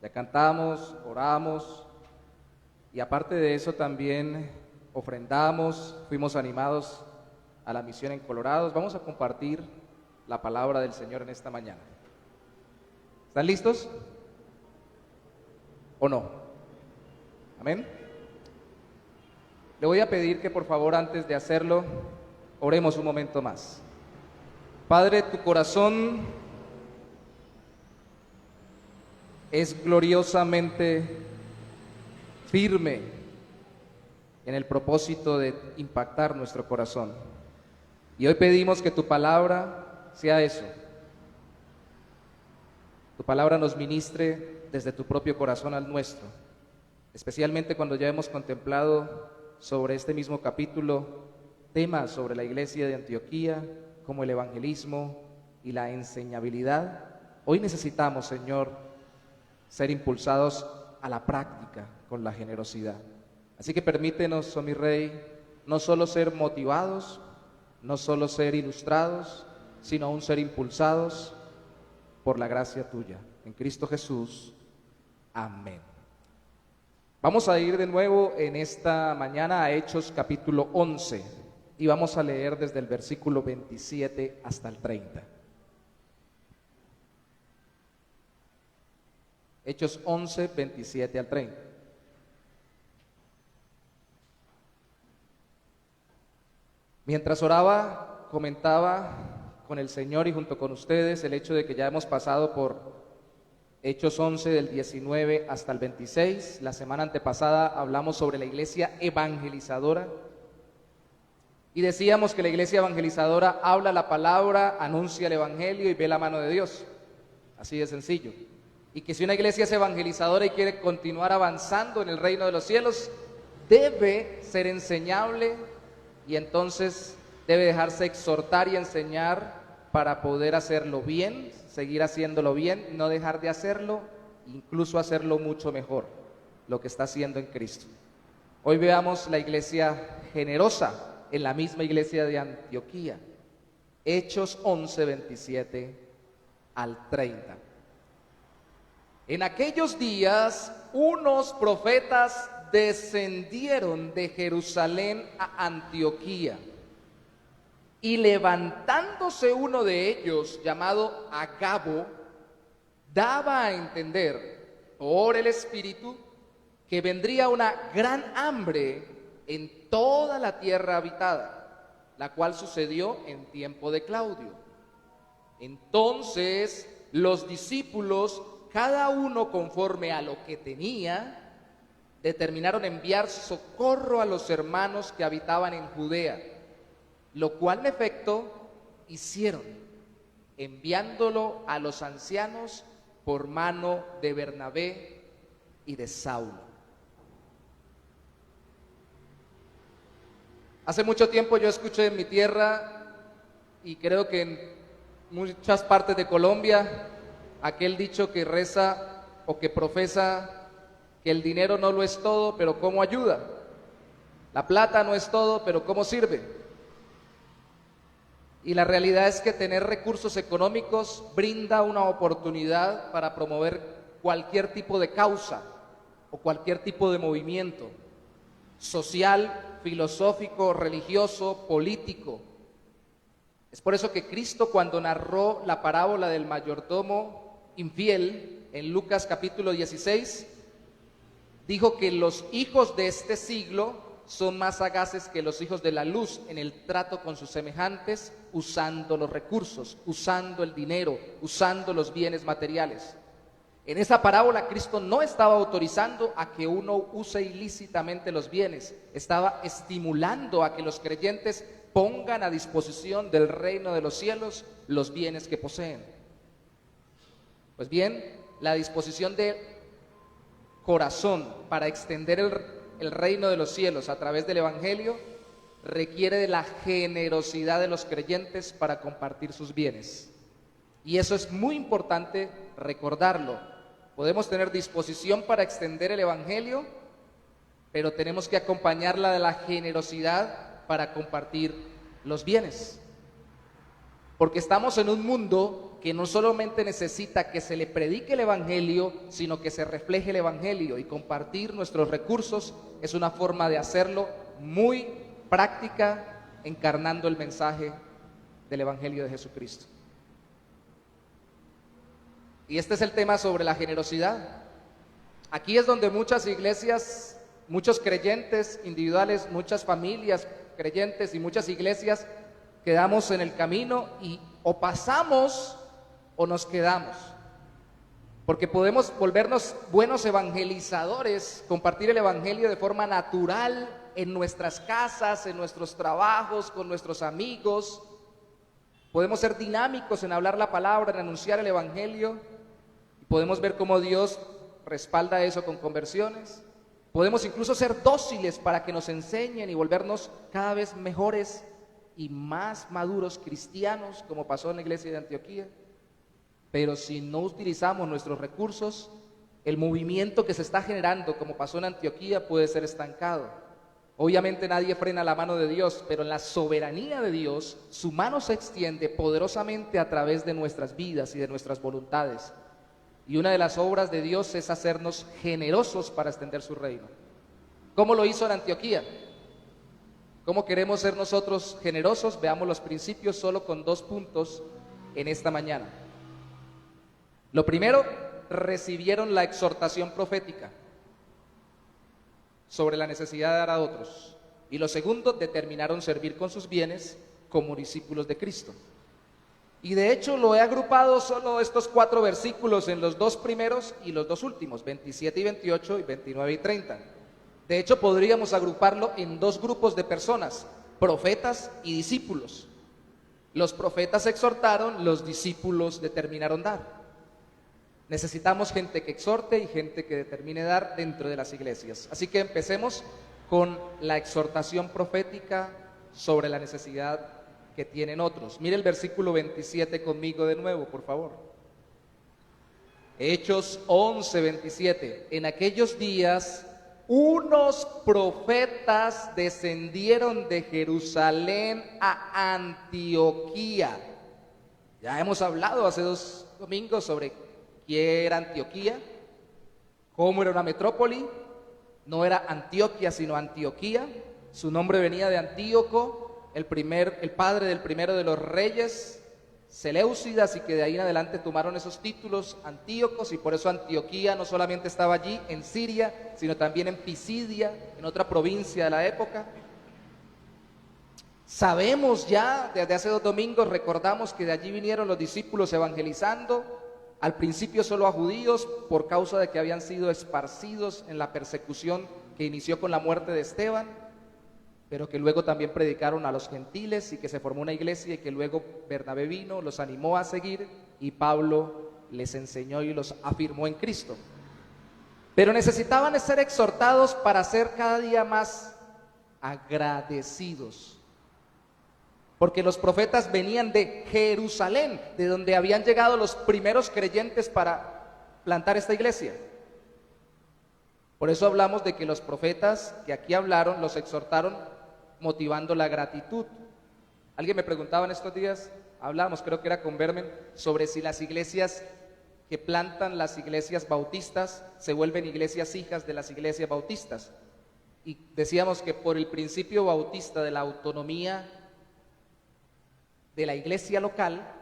Ya cantamos, oramos y aparte de eso también ofrendamos, fuimos animados a la misión en Colorado. Vamos a compartir la palabra del Señor en esta mañana. ¿Están listos? ¿O no? Amén. Le voy a pedir que por favor antes de hacerlo, oremos un momento más. Padre, tu corazón es gloriosamente firme en el propósito de impactar nuestro corazón. Y hoy pedimos que tu palabra sea eso. Tu palabra nos ministre desde tu propio corazón al nuestro, especialmente cuando ya hemos contemplado sobre este mismo capítulo temas sobre la iglesia de Antioquía, como el evangelismo y la enseñabilidad. Hoy necesitamos, Señor, ser impulsados a la práctica con la generosidad. Así que permítenos, oh mi Rey, no solo ser motivados, no solo ser ilustrados, sino aún ser impulsados por la gracia tuya. En Cristo Jesús. Amén. Vamos a ir de nuevo en esta mañana a Hechos capítulo 11 y vamos a leer desde el versículo 27 hasta el 30. Hechos 11, 27 al 30. Mientras oraba, comentaba con el Señor y junto con ustedes el hecho de que ya hemos pasado por Hechos 11 del 19 hasta el 26. La semana antepasada hablamos sobre la iglesia evangelizadora y decíamos que la iglesia evangelizadora habla la palabra, anuncia el evangelio y ve la mano de Dios. Así de sencillo. Y que si una iglesia es evangelizadora y quiere continuar avanzando en el reino de los cielos, debe ser enseñable y entonces debe dejarse exhortar y enseñar para poder hacerlo bien, seguir haciéndolo bien, no dejar de hacerlo, incluso hacerlo mucho mejor, lo que está haciendo en Cristo. Hoy veamos la iglesia generosa en la misma iglesia de Antioquía. Hechos 11, 27 al 30. En aquellos días, unos profetas descendieron de Jerusalén a Antioquía. Y levantándose uno de ellos, llamado Agabo, daba a entender por el Espíritu que vendría una gran hambre en toda la tierra habitada, la cual sucedió en tiempo de Claudio. Entonces los discípulos, cada uno conforme a lo que tenía, determinaron enviar socorro a los hermanos que habitaban en Judea, lo cual en efecto hicieron, enviándolo a los ancianos por mano de Bernabé y de Saulo. Hace mucho tiempo yo escuché en mi tierra, y creo que en muchas partes de Colombia, aquel dicho que reza o que profesa que el dinero no lo es todo, pero ¿cómo ayuda? La plata no es todo, pero ¿cómo sirve? Y la realidad es que tener recursos económicos brinda una oportunidad para promover cualquier tipo de causa o cualquier tipo de movimiento social, filosófico, religioso, político. Es por eso que Cristo, cuando narró la parábola del mayordomo infiel en Lucas capítulo 16, dijo que los hijos de este siglo son más sagaces que los hijos de la luz en el trato con sus semejantes, usando los recursos, usando el dinero, usando los bienes materiales. En esa parábola Cristo no estaba autorizando a que uno use ilícitamente los bienes, estaba estimulando a que los creyentes pongan a disposición del reino de los cielos los bienes que poseen. Pues bien, la disposición de corazón para extender el reino de los cielos a través del evangelio requiere de la generosidad de los creyentes para compartir sus bienes. Y eso es muy importante recordarlo. Podemos tener disposición para extender el evangelio, pero tenemos que acompañarla de la generosidad para compartir los bienes. Porque estamos en un mundo que no solamente necesita que se le predique el Evangelio, sino que se refleje el Evangelio, y compartir nuestros recursos es una forma de hacerlo muy práctica, encarnando el mensaje del Evangelio de Jesucristo. Y este es el tema sobre la generosidad. Aquí es donde muchas iglesias, muchos creyentes individuales, muchas familias creyentes y muchas iglesias quedamos en el camino y o pasamos o nos quedamos. Porque podemos volvernos buenos evangelizadores, compartir el Evangelio de forma natural en nuestras casas, en nuestros trabajos, con nuestros amigos. Podemos ser dinámicos en hablar la palabra, en anunciar el Evangelio. Y podemos ver cómo Dios respalda eso con conversiones. Podemos incluso ser dóciles para que nos enseñen y volvernos cada vez mejores y más maduros cristianos, como pasó en la iglesia de Antioquía. Pero si no utilizamos nuestros recursos, el movimiento que se está generando, como pasó en Antioquía, puede ser estancado. Obviamente nadie frena la mano de Dios, pero en la soberanía de Dios, su mano se extiende poderosamente a través de nuestras vidas y de nuestras voluntades. Y una de las obras de Dios es hacernos generosos para extender su reino. ¿Cómo lo hizo en Antioquía? ¿Cómo queremos ser nosotros generosos? Veamos los principios solo con 2 puntos en esta mañana. Lo primero, recibieron la exhortación profética sobre la necesidad de dar a otros. Y lo segundo, determinaron servir con sus bienes como discípulos de Cristo. Y de hecho lo he agrupado solo estos 4 versículos en los 2 primeros y los 2 últimos, 27 y 28 y 29 y 30. De hecho podríamos agruparlo en 2 grupos de personas, profetas y discípulos. Los profetas exhortaron, los discípulos determinaron dar. Necesitamos gente que exhorte y gente que determine dar dentro de las iglesias. Así que empecemos con la exhortación profética sobre la necesidad que tienen otros. Mire el versículo 27 conmigo de nuevo, por favor. Hechos 11, 27. En aquellos días, unos profetas descendieron de Jerusalén a Antioquía. Ya hemos hablado hace 2 domingos sobre ¿qué era Antioquía? ¿Cómo era una metrópoli? No era Antioquia, sino Antioquía. Su nombre venía de Antíoco, el padre del primero de los reyes Seleucidas, y que de ahí en adelante tomaron esos títulos Antíocos, y por eso Antioquía no solamente estaba allí en Siria, sino también en Pisidia, en otra provincia de la época. Sabemos ya, desde hace 2 domingos, recordamos que de allí vinieron los discípulos evangelizando, al principio solo a judíos, por causa de que habían sido esparcidos en la persecución que inició con la muerte de Esteban, pero que luego también predicaron a los gentiles, y que se formó una iglesia, y que luego Bernabé vino, los animó a seguir, y Pablo les enseñó y los afirmó en Cristo. Pero necesitaban ser exhortados para ser cada día más agradecidos, porque los profetas venían de Jerusalén, de donde habían llegado los primeros creyentes para plantar esta iglesia. Por eso hablamos de que los profetas que aquí hablaron, los exhortaron motivando la gratitud. Alguien me preguntaba en estos días, hablamos, creo que era con Bermen, sobre si las iglesias que plantan, las iglesias bautistas, se vuelven iglesias hijas de las iglesias bautistas. Y decíamos que por el principio bautista de la autonomía de la iglesia local,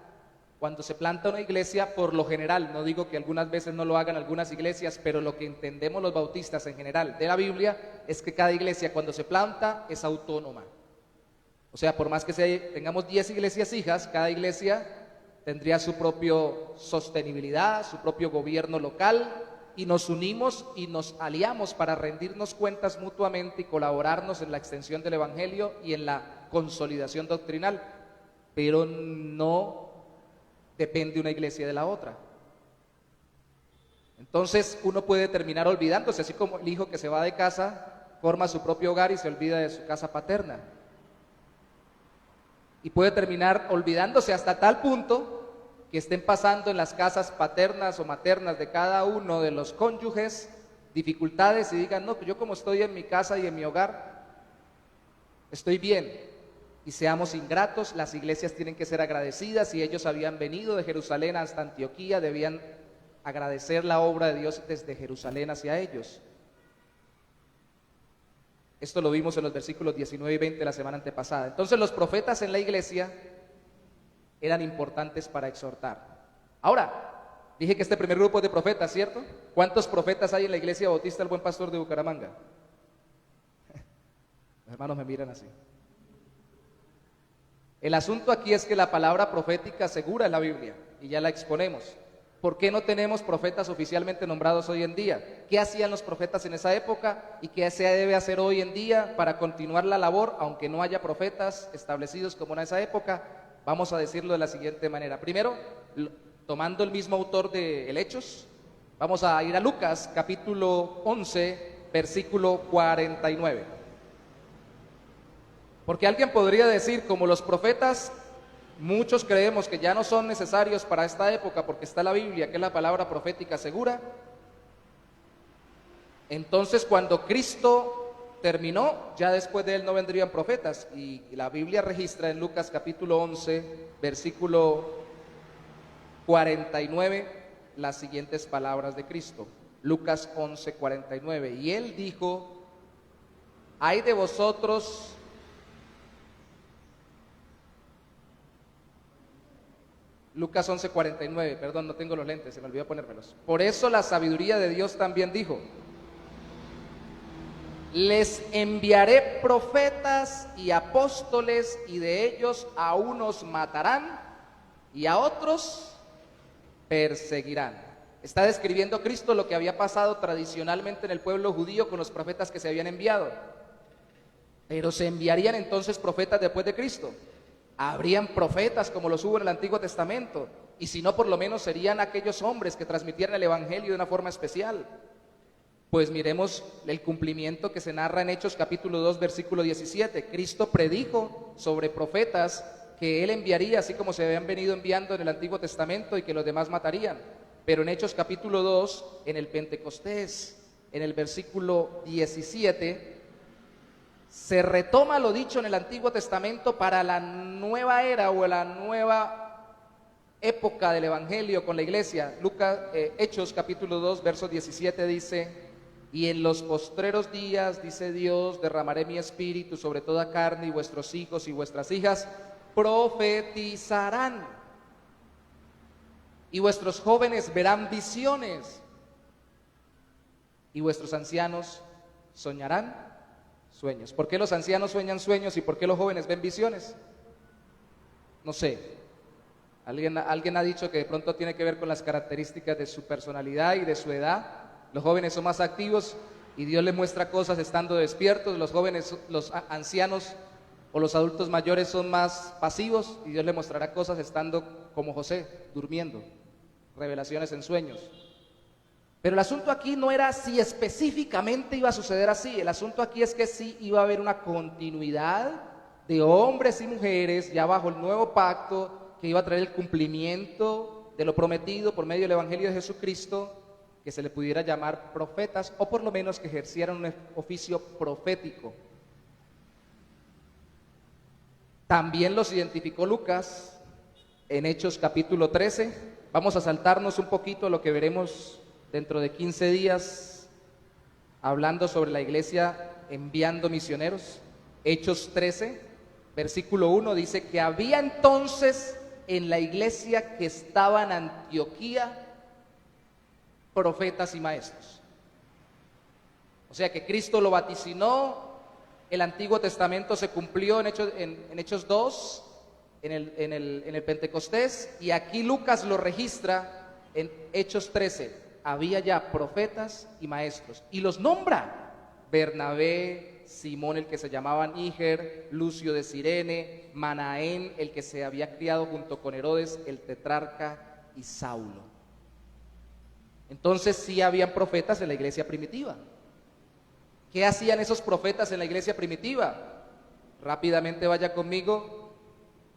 cuando se planta una iglesia, por lo general, no digo que algunas veces no lo hagan algunas iglesias, pero lo que entendemos los bautistas en general de la Biblia es que cada iglesia cuando se planta es autónoma. O sea, por más que tengamos 10 iglesias hijas, cada iglesia tendría su propia sostenibilidad, su propio gobierno local, y nos unimos y nos aliamos para rendirnos cuentas mutuamente y colaborarnos en la extensión del Evangelio y en la consolidación doctrinal. Pero no depende una iglesia de la otra. Entonces uno puede terminar olvidándose, así como el hijo que se va de casa, forma su propio hogar y se olvida de su casa paterna. Y puede terminar olvidándose hasta tal punto que estén pasando en las casas paternas o maternas de cada uno de los cónyuges dificultades y digan, no, yo como estoy en mi casa y en mi hogar, estoy bien. y seamos ingratos. Las iglesias tienen que ser agradecidas. Si ellos habían venido de Jerusalén hasta Antioquía, debían agradecer la obra de Dios desde Jerusalén hacia ellos. Esto lo vimos en los versículos 19 y 20 de la semana antepasada. Entonces los profetas en la iglesia eran importantes para exhortar. Ahora, dije que este primer grupo es de profetas, ¿cierto? ¿Cuántos profetas hay en la iglesia bautista El Buen Pastor de Bucaramanga? Los hermanos me miran así. El asunto aquí es que la palabra profética segura en la Biblia, y ya la exponemos. ¿Por qué no tenemos profetas oficialmente nombrados hoy en día? ¿Qué hacían los profetas en esa época y qué se debe hacer hoy en día para continuar la labor, aunque no haya profetas establecidos como en esa época? Vamos a decirlo de la siguiente manera. Primero, tomando el mismo autor de el Hechos, vamos a ir a Lucas capítulo 11, versículo 49. Porque alguien podría decir, como los profetas, muchos creemos que ya no son necesarios para esta época porque está la Biblia, que es la palabra profética segura. Entonces, cuando Cristo terminó, ya después de él no vendrían profetas. Y la Biblia registra en Lucas capítulo 11, versículo 49, las siguientes palabras de Cristo. Lucas 11, 49. Y él dijo: ay de vosotros, Lucas 11, 49, perdón, no tengo los lentes, se me olvidó ponérmelos. Por eso la sabiduría de Dios también dijo: les enviaré profetas y apóstoles, y de ellos a unos matarán y a otros perseguirán. Está describiendo Cristo lo que había pasado tradicionalmente en el pueblo judío con los profetas que se habían enviado. Pero se enviarían entonces profetas después de Cristo. Habrían profetas como los hubo en el Antiguo Testamento, y si no, por lo menos serían aquellos hombres que transmitieran el Evangelio de una forma especial. Pues miremos el cumplimiento que se narra en Hechos capítulo 2, versículo 17. Cristo predijo sobre profetas que él enviaría, así como se habían venido enviando en el Antiguo Testamento, y que los demás matarían. Pero en Hechos capítulo 2, en el Pentecostés, en el versículo 17, se retoma lo dicho en el Antiguo Testamento para la nueva era o la nueva época del Evangelio con la iglesia. Hechos capítulo 2, verso 17 dice: y en los postreros días, dice Dios, derramaré mi espíritu sobre toda carne, y vuestros hijos y vuestras hijas profetizarán, y vuestros jóvenes verán visiones, y vuestros ancianos soñarán sueños. ¿Por qué los ancianos sueñan sueños y por qué los jóvenes ven visiones? No sé. Alguien ha dicho que de pronto tiene que ver con las características de su personalidad y de su edad. Los jóvenes son más activos y Dios les muestra cosas estando despiertos. Los jóvenes, los ancianos o los adultos mayores son más pasivos y Dios les mostrará cosas estando como José, durmiendo. Revelaciones en sueños. Pero el asunto aquí no era si específicamente iba a suceder así. El asunto aquí es que sí iba a haber una continuidad de hombres y mujeres ya bajo el nuevo pacto, que iba a traer el cumplimiento de lo prometido por medio del Evangelio de Jesucristo, que se le pudiera llamar profetas, o por lo menos que ejercieran un oficio profético. También los identificó Lucas en Hechos capítulo 13. Vamos a saltarnos un poquito lo que veremos dentro de 15 días, hablando sobre la iglesia enviando misioneros. Hechos 13, versículo 1 dice que había entonces en la iglesia que estaba en Antioquía profetas y maestros. O sea que Cristo lo vaticinó, el Antiguo Testamento se cumplió en Hechos 2, en el Pentecostés, y aquí Lucas lo registra en Hechos 13. Había ya profetas y maestros, y los nombra: Bernabé, Simón el que se llamaba Níger, Lucio de Cirene, Manaén el que se había criado junto con Herodes el tetrarca, y Saulo. Entonces sí habían profetas en la iglesia primitiva. ¿Qué hacían esos profetas en la iglesia primitiva? Rápidamente vaya conmigo,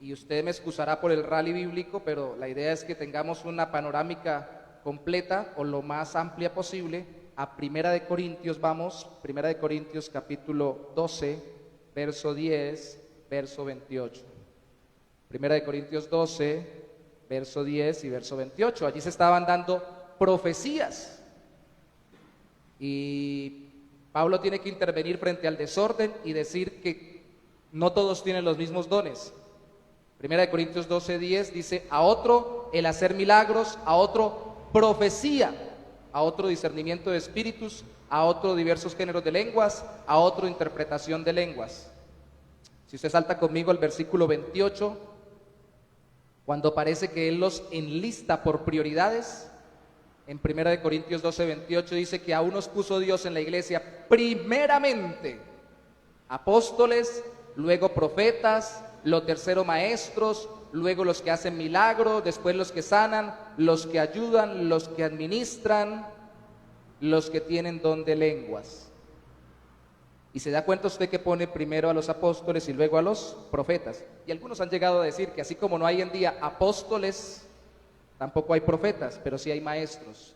y usted me excusará por el rally bíblico, pero la idea es que tengamos una panorámica completa o lo más amplia posible. A Primera de Corintios vamos, Primera de Corintios capítulo 12, verso 10 verso 28. Primera de Corintios 12, verso 10 y verso 28. Allí se estaban dando profecías. Y Pablo tiene que intervenir frente al desorden y decir que no todos tienen los mismos dones. Primera de Corintios 12, 10 dice: a otro el hacer milagros, a otro profecía, a otro discernimiento de espíritus, a otro diversos géneros de lenguas, a otro interpretación de lenguas. Si usted salta conmigo al versículo 28, cuando parece que él los enlista por prioridades, en 1 Corintios 12, 28 dice que a unos puso Dios en la iglesia primeramente apóstoles, luego profetas, lo tercero maestros, luego los que hacen milagros, después los que sanan, los que ayudan, los que administran, los que tienen don de lenguas. Y se da cuenta usted que pone primero a los apóstoles y luego a los profetas. Y algunos han llegado a decir que así como no hay en día apóstoles, tampoco hay profetas, pero sí hay maestros.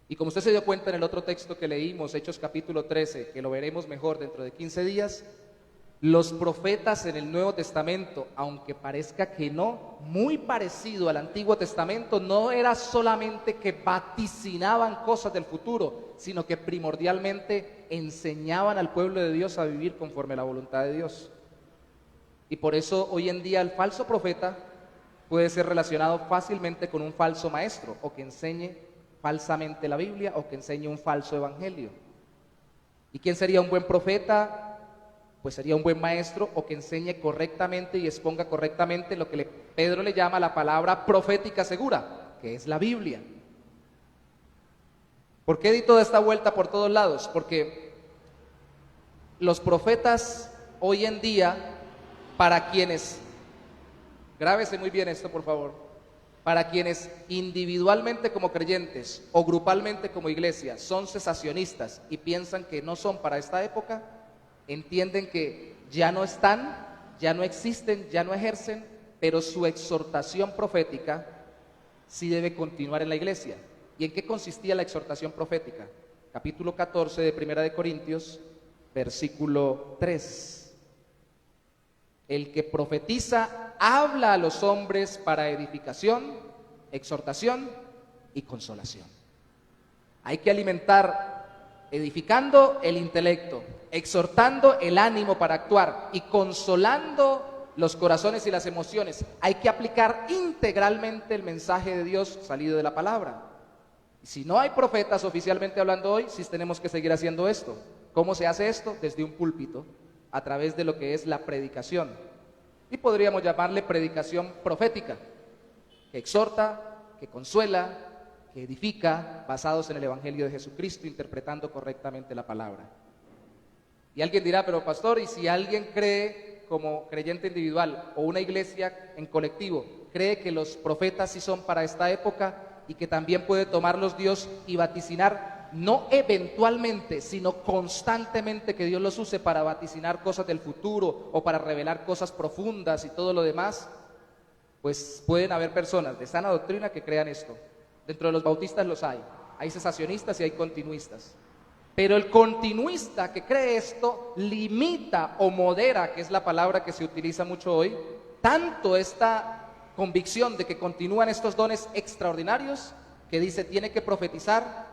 Y como usted se dio cuenta en el otro texto que leímos, Hechos capítulo 13, que lo veremos mejor dentro de 15 días, los profetas en el Nuevo Testamento, aunque parezca que no, muy parecido al Antiguo Testamento, no era solamente que vaticinaban cosas del futuro, sino que primordialmente enseñaban al pueblo de Dios a vivir conforme a la voluntad de Dios. Y por eso hoy en día el falso profeta puede ser relacionado fácilmente con un falso maestro, o que enseñe falsamente la Biblia, o que enseñe un falso evangelio. ¿Y quién sería un buen profeta? Pues sería un buen maestro, o que enseñe correctamente y exponga correctamente lo que Pedro le llama la palabra profética segura, que es la Biblia. ¿Por qué di toda esta vuelta por todos lados? Porque los profetas hoy en día, para quienes, grábese muy bien esto por favor, para quienes individualmente como creyentes o grupalmente como iglesia son cesacionistas y piensan que no son para esta época, entienden que ya no están, ya no existen, ya no ejercen, pero su exhortación profética sí debe continuar en la iglesia. ¿Y en qué consistía la exhortación profética? Capítulo 14 de Primera de Corintios, versículo 3. El que profetiza habla a los hombres para edificación, exhortación y consolación. Hay que alimentar edificando el intelecto, exhortando el ánimo para actuar y consolando los corazones y las emociones. Hay que aplicar integralmente el mensaje de Dios salido de la palabra. Y si no hay profetas oficialmente hablando hoy, sí tenemos que seguir haciendo esto. ¿Cómo se hace esto? Desde un púlpito, a través de lo que es la predicación. Y podríamos llamarle predicación profética, que exhorta, que consuela, que edifica, basados en el Evangelio de Jesucristo, interpretando correctamente la palabra. Y alguien dirá: pero pastor, ¿y si alguien cree como creyente individual o una iglesia en colectivo, cree que los profetas sí son para esta época y que también puede tomarlos Dios y vaticinar, no eventualmente, sino constantemente, que Dios los use para vaticinar cosas del futuro o para revelar cosas profundas y todo lo demás? Pues pueden haber personas de sana doctrina que crean esto. Dentro de los bautistas los hay cesacionistas y hay continuistas. Pero el continuista que cree esto limita o modera, que es la palabra que se utiliza mucho hoy, tanto esta convicción de que continúan estos dones extraordinarios, que dice tiene que profetizar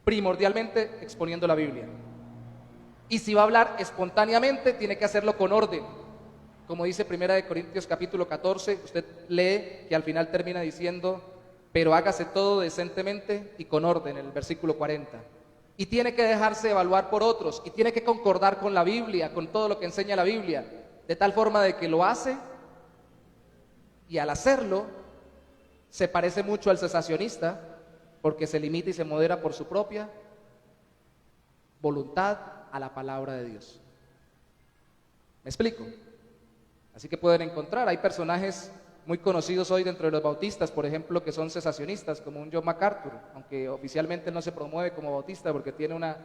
primordialmente exponiendo la Biblia. Y si va a hablar espontáneamente, tiene que hacerlo con orden. Como dice 1 Corintios capítulo 14, usted lee que al final termina diciendo: pero hágase todo decentemente y con orden, en el versículo 40. Y tiene que dejarse evaluar por otros, y tiene que concordar con la Biblia, con todo lo que enseña la Biblia, de tal forma de que lo hace, y al hacerlo, se parece mucho al cesacionista, porque se limita y se modera por su propia voluntad a la palabra de Dios. ¿Me explico? Así que pueden encontrar, hay personajes muy conocidos hoy dentro de los bautistas, por ejemplo, que son cesacionistas, como un John MacArthur, aunque oficialmente no se promueve como bautista porque tiene una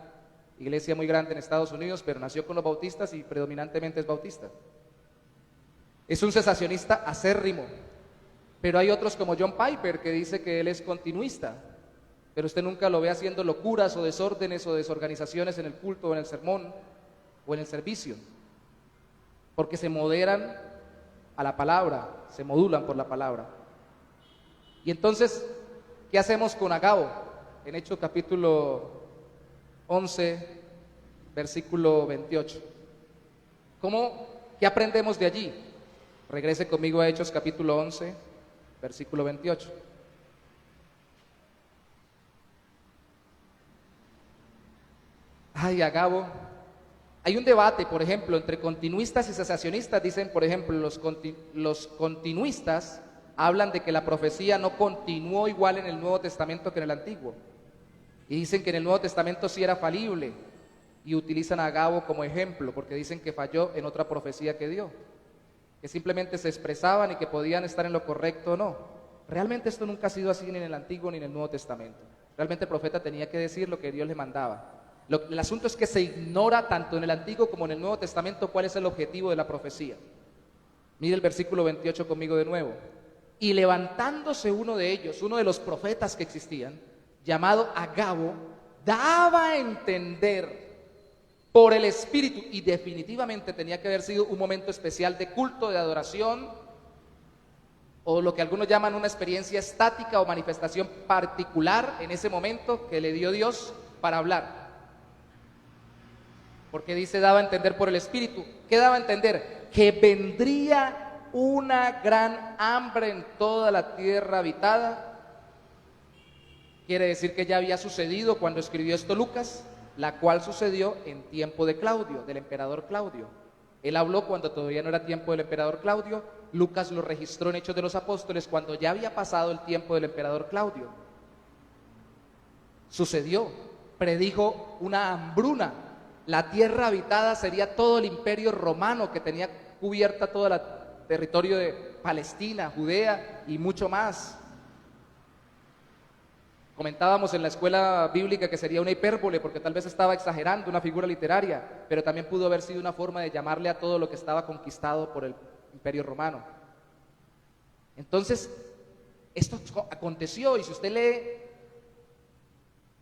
iglesia muy grande en Estados Unidos, pero nació con los bautistas y predominantemente es bautista. Es un cesacionista acérrimo. Pero hay otros como John Piper, que dice que él es continuista, pero usted nunca lo ve haciendo locuras o desórdenes o desorganizaciones en el culto o en el sermón o en el servicio. porque se moderan a la palabra, se modulan por la palabra. Y entonces, ¿qué hacemos con Agabo? En Hechos capítulo 11, versículo 28. ¿Qué aprendemos de allí? Regrese conmigo a Hechos capítulo 11, versículo 28. Ay, Agabo. Hay un debate, por ejemplo, entre continuistas y cesacionistas. Dicen, por ejemplo, los continuistas hablan de que la profecía no continuó igual en el Nuevo Testamento que en el Antiguo. Y dicen que en el Nuevo Testamento sí era falible. Y utilizan a Agabo como ejemplo, porque dicen que falló en otra profecía que dio. Que simplemente se expresaban y que podían estar en lo correcto o no. Realmente esto nunca ha sido así ni en el Antiguo ni en el Nuevo Testamento. Realmente el profeta tenía que decir lo que Dios le mandaba. El asunto es que se ignora tanto en el Antiguo como en el Nuevo Testamento cuál es el objetivo de la profecía. Mire el versículo 28 conmigo de nuevo. Y levantándose uno de ellos, uno de los profetas que existían, llamado Agabo, daba a entender por el Espíritu, y definitivamente tenía que haber sido un momento especial de culto, de adoración, o lo que algunos llaman una experiencia estática o manifestación particular en ese momento que le dio Dios para hablar. Porque dice daba a entender por el Espíritu. ¿Qué daba a entender? Que vendría una gran hambre en toda la tierra habitada. Quiere decir que ya había sucedido cuando escribió esto Lucas, la cual sucedió en tiempo de Claudio, del emperador Claudio. Él habló cuando todavía no era tiempo del emperador Claudio. Lucas lo registró en Hechos de los Apóstoles cuando ya había pasado el tiempo del emperador Claudio. Sucedió, predijo una hambruna. La tierra habitada sería todo el imperio romano que tenía cubierta todo el territorio de Palestina, Judea y mucho más. Comentábamos en la escuela bíblica que sería una hipérbole porque tal vez estaba exagerando una figura literaria, pero también pudo haber sido una forma de llamarle a todo lo que estaba conquistado por el imperio romano. Entonces, esto aconteció, y si usted lee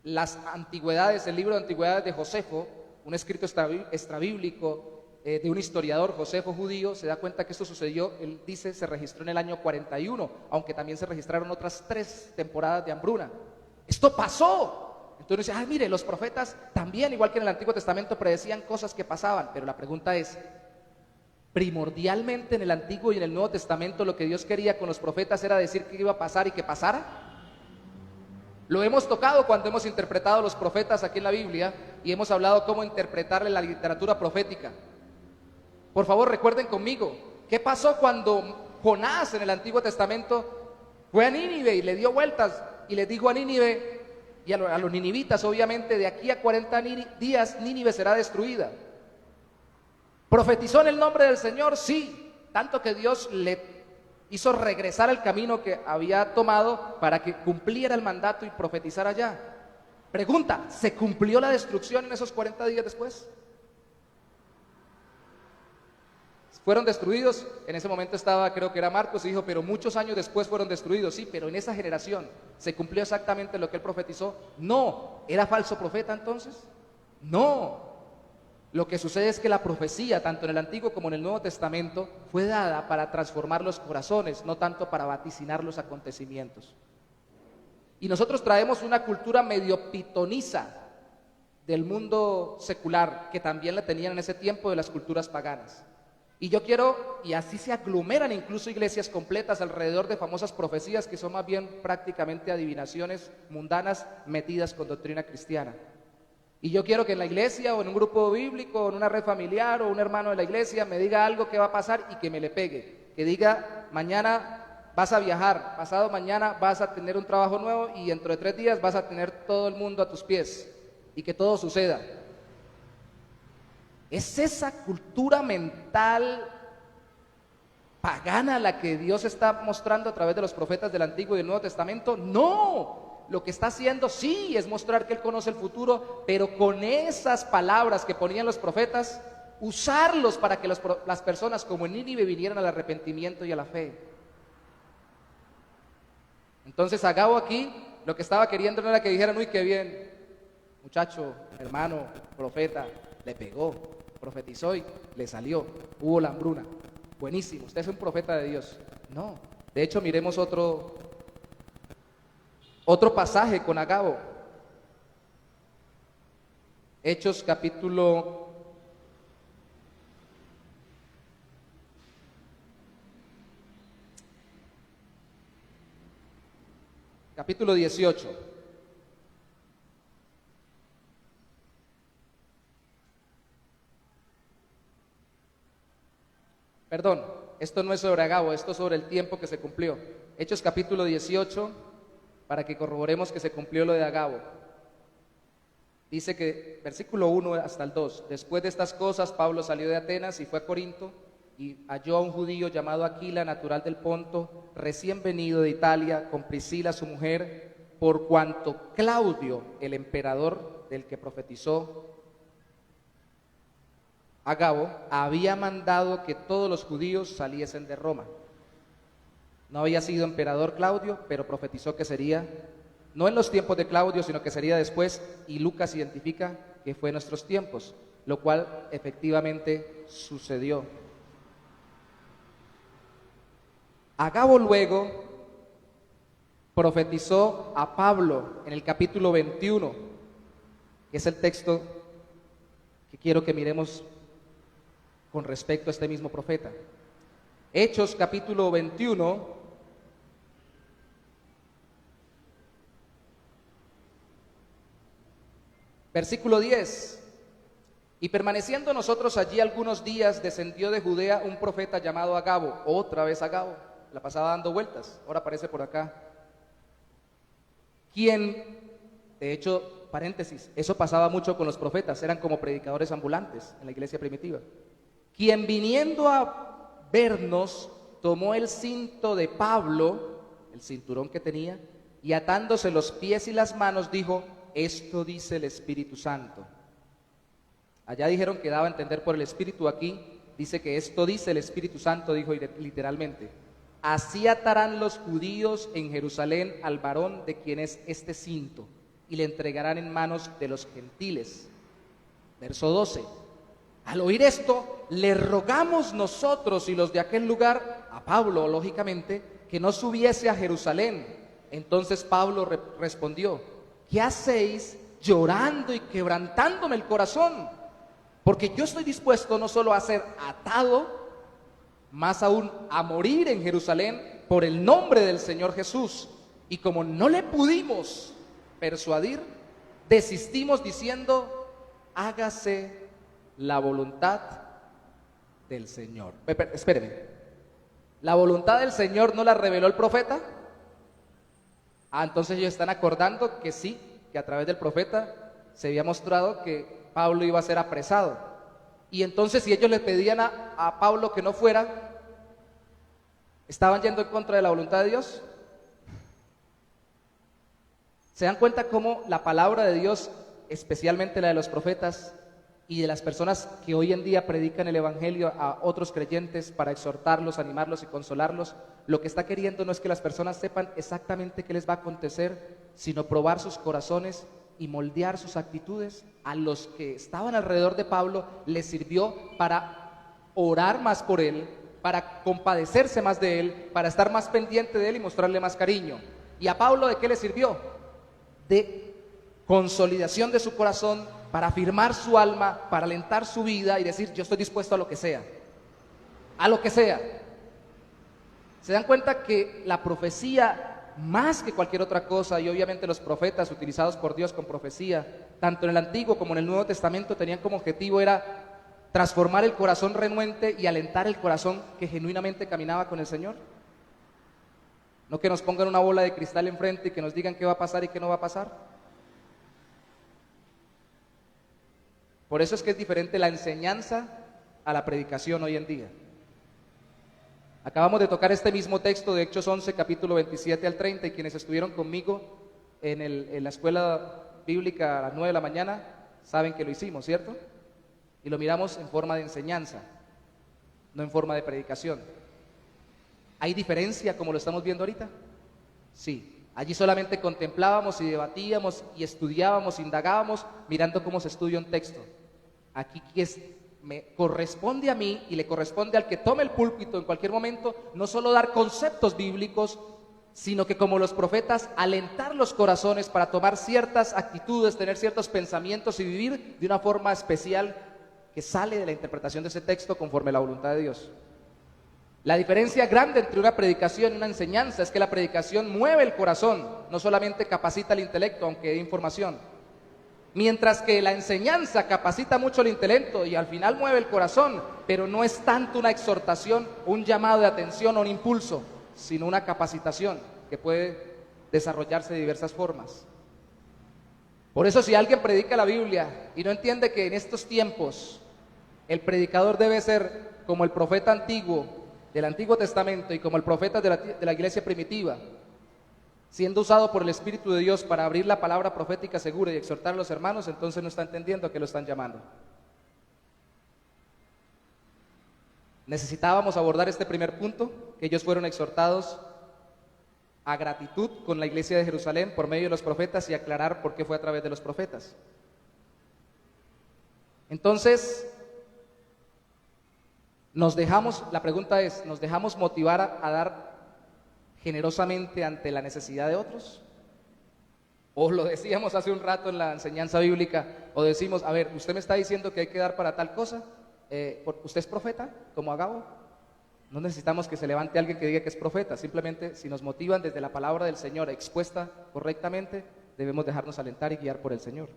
las antigüedades, el libro de antigüedades de Josefo, un escrito extrabíblico de un historiador, Josefo judío, se da cuenta que esto sucedió, él dice, se registró en el año 41, aunque también se registraron otras 3 temporadas de hambruna. Esto pasó. Entonces dice, mire, los profetas también, igual que en el Antiguo Testamento, predecían cosas que pasaban, pero la pregunta es, primordialmente en el Antiguo y en el Nuevo Testamento lo que Dios quería con los profetas era decir que iba a pasar y que pasara. Lo hemos tocado cuando hemos interpretado a los profetas aquí en la Biblia y hemos hablado cómo interpretarle la literatura profética. Por favor, recuerden conmigo, ¿qué pasó cuando Jonás en el Antiguo Testamento fue a Nínive y le dio vueltas y le dijo a Nínive y a los ninivitas, obviamente, de aquí a 40 días Nínive será destruida? ¿Profetizó en el nombre del Señor? Sí, tanto que Dios le hizo regresar al camino que había tomado para que cumpliera el mandato y profetizara allá. Pregunta, ¿se cumplió la destrucción en esos 40 días después? ¿Fueron destruidos? En ese momento estaba, creo que era Marcos, y dijo, pero muchos años después fueron destruidos. Sí, pero en esa generación, ¿se cumplió exactamente lo que él profetizó? No. ¿Era falso profeta entonces? No. Lo que sucede es que la profecía, tanto en el Antiguo como en el Nuevo Testamento, fue dada para transformar los corazones, no tanto para vaticinar los acontecimientos. Y nosotros traemos una cultura medio pitoniza del mundo secular, que también la tenían en ese tiempo de las culturas paganas. Y yo quiero, y así se aglomeran incluso iglesias completas alrededor de famosas profecías que son más bien prácticamente adivinaciones mundanas metidas con doctrina cristiana. Y yo quiero que en la iglesia o en un grupo bíblico o en una red familiar o un hermano de la iglesia me diga algo que va a pasar y que me le pegue. Que diga, mañana vas a viajar, pasado mañana vas a tener un trabajo nuevo y dentro de 3 días vas a tener todo el mundo a tus pies. Y que todo suceda. ¿Es esa cultura mental pagana la que Dios está mostrando a través de los profetas del Antiguo y del Nuevo Testamento? No. Lo que está haciendo sí es mostrar que Él conoce el futuro, pero con esas palabras que ponían los profetas, usarlos para que las personas como en Nínive vinieran al arrepentimiento y a la fe. Entonces Agabo aquí lo que estaba queriendo no era que dijeran, uy, qué bien, muchacho, hermano, profeta, le pegó. profetizó y le salió, hubo la hambruna. Buenísimo, usted es un profeta de Dios. No, de hecho miremos otro pasaje con Agabo. Hechos capítulo 18. Perdón, esto no es sobre Agabo, esto es sobre el tiempo que se cumplió. Hechos capítulo 18, para que corroboremos que se cumplió lo de Agabo. Dice que, versículo 1 hasta el 2, después de estas cosas Pablo salió de Atenas y fue a Corinto y halló a un judío llamado Aquila, natural del Ponto, recién venido de Italia, con Priscila su mujer, por cuanto Claudio, el emperador del que profetizó Agabo, había mandado que todos los judíos saliesen de Roma. No había sido emperador Claudio, pero profetizó que sería, no en los tiempos de Claudio, sino que sería después, y Lucas identifica que fue en nuestros tiempos, lo cual efectivamente sucedió. Agabo luego profetizó a Pablo en el capítulo 21, que es el texto que quiero que miremos con respecto a este mismo profeta. Hechos capítulo 21, versículo 10. Y permaneciendo nosotros allí algunos días, descendió de Judea un profeta llamado Agabo, otra vez Agabo, la pasaba dando vueltas, ahora aparece por acá. Quien, de hecho, paréntesis, eso pasaba mucho con los profetas, eran como predicadores ambulantes en la iglesia primitiva. Quien viniendo a vernos, tomó el cinto de Pablo, el cinturón que tenía, y atándose los pies y las manos, dijo, esto dice el Espíritu Santo. Allá dijeron que daba a entender por el Espíritu, aquí dice que esto dice el Espíritu Santo, dijo literalmente. Así atarán los judíos en Jerusalén al varón de quien es este cinto, y le entregarán en manos de los gentiles. Verso 12. Al oír esto, le rogamos nosotros y los de aquel lugar, a Pablo, lógicamente, que no subiese a Jerusalén. Entonces Pablo respondió, ¿qué hacéis llorando y quebrantándome el corazón? Porque yo estoy dispuesto no solo a ser atado, más aún a morir en Jerusalén por el nombre del Señor Jesús. Y como no le pudimos persuadir, desistimos diciendo, hágase la voluntad del Señor. Espérenme, ¿la voluntad del Señor no la reveló el profeta? Entonces ellos están acordando que sí, que a través del profeta se había mostrado que Pablo iba a ser apresado. Y entonces si ellos le pedían a Pablo que no fuera, ¿estaban yendo en contra de la voluntad de Dios? ¿Se dan cuenta cómo la palabra de Dios, especialmente la de los profetas y de las personas que hoy en día predican el evangelio a otros creyentes para exhortarlos, animarlos y consolarlos, lo que está queriendo no es que las personas sepan exactamente qué les va a acontecer, sino probar sus corazones y moldear sus actitudes? A los que estaban alrededor de Pablo les sirvió para orar más por él, para compadecerse más de él, para estar más pendiente de él y mostrarle más cariño. ¿Y a Pablo de qué le sirvió? De consolidación de su corazón, para afirmar su alma, para alentar su vida y decir, yo estoy dispuesto a lo que sea, a lo que sea. ¿Se dan cuenta que la profecía, más que cualquier otra cosa, y obviamente los profetas utilizados por Dios con profecía, tanto en el Antiguo como en el Nuevo Testamento, tenían como objetivo era transformar el corazón renuente y alentar el corazón que genuinamente caminaba con el Señor? No que nos pongan una bola de cristal enfrente y que nos digan qué va a pasar y qué no va a pasar. Por eso es que es diferente la enseñanza a la predicación hoy en día. Acabamos de tocar este mismo texto de Hechos 11, capítulo 27 al 30, y quienes estuvieron conmigo en la escuela bíblica a las 9 de la mañana, saben que lo hicimos, ¿cierto? Y lo miramos en forma de enseñanza, no en forma de predicación. ¿Hay diferencia como lo estamos viendo ahorita? Sí. Allí solamente contemplábamos y debatíamos y estudiábamos, indagábamos, mirando cómo se estudia un texto. Aquí es me corresponde a mí y le corresponde al que tome el púlpito en cualquier momento, no solo dar conceptos bíblicos, sino que como los profetas, alentar los corazones para tomar ciertas actitudes, tener ciertos pensamientos y vivir de una forma especial que sale de la interpretación de ese texto conforme a la voluntad de Dios. La diferencia grande entre una predicación y una enseñanza es que la predicación mueve el corazón, no solamente capacita el intelecto, aunque dé información. Mientras que la enseñanza capacita mucho el intelecto y al final mueve el corazón, pero no es tanto una exhortación, un llamado de atención o un impulso, sino una capacitación que puede desarrollarse de diversas formas. Por eso si alguien predica la Biblia y no entiende que en estos tiempos el predicador debe ser como el profeta antiguo del Antiguo Testamento y como el profeta de la iglesia primitiva, siendo usado por el Espíritu de Dios para abrir la palabra profética segura y exhortar a los hermanos, entonces no está entendiendo a qué lo están llamando. Necesitábamos abordar este primer punto, que ellos fueron exhortados a gratitud con la iglesia de Jerusalén por medio de los profetas y aclarar por qué fue a través de los profetas. Entonces, la pregunta es, ¿nos dejamos motivar a dar generosamente ante la necesidad de otros? O lo decíamos hace un rato en la enseñanza bíblica, o decimos, a ver, usted me está diciendo que hay que dar para tal cosa, ¿usted es profeta, como Agabo? No necesitamos que se levante alguien que diga que es profeta, simplemente si nos motivan desde la palabra del Señor expuesta correctamente, debemos dejarnos alentar y guiar por el Señor.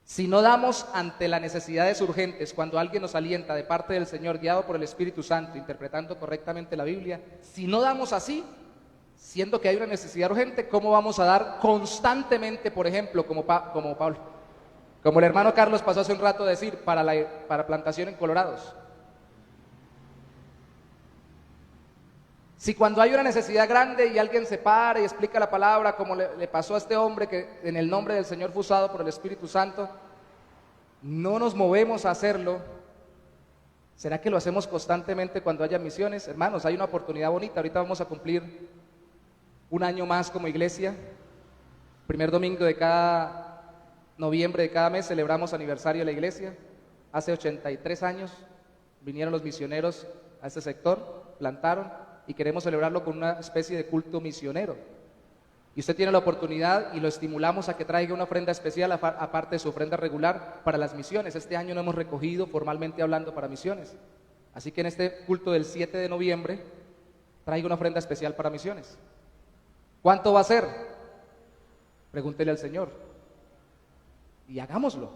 Si no damos ante las necesidades urgentes, cuando alguien nos alienta de parte del Señor, guiado por el Espíritu Santo, interpretando correctamente la Biblia, si no damos así, siendo que hay una necesidad urgente, ¿cómo vamos a dar constantemente, por ejemplo, como Pablo, como el hermano Carlos pasó hace un rato a decir, para plantación en Colorados? Si cuando hay una necesidad grande y alguien se para y explica la palabra, como le pasó a este hombre que en el nombre del Señor fue usado por el Espíritu Santo, no nos movemos a hacerlo, ¿será que lo hacemos constantemente cuando haya misiones? Hermanos, hay una oportunidad bonita, ahorita vamos a cumplir un año más como iglesia. Primer domingo de cada noviembre de cada mes celebramos aniversario de la iglesia. Hace 83 años vinieron los misioneros a este sector, plantaron, y queremos celebrarlo con una especie de culto misionero. Y usted tiene la oportunidad y lo estimulamos a que traiga una ofrenda especial aparte de su ofrenda regular para las misiones. Este año no hemos recogido formalmente hablando para misiones. Así que en este culto del 7 de noviembre traiga una ofrenda especial para misiones. ¿Cuánto va a ser? Pregúntele al Señor. Y hagámoslo.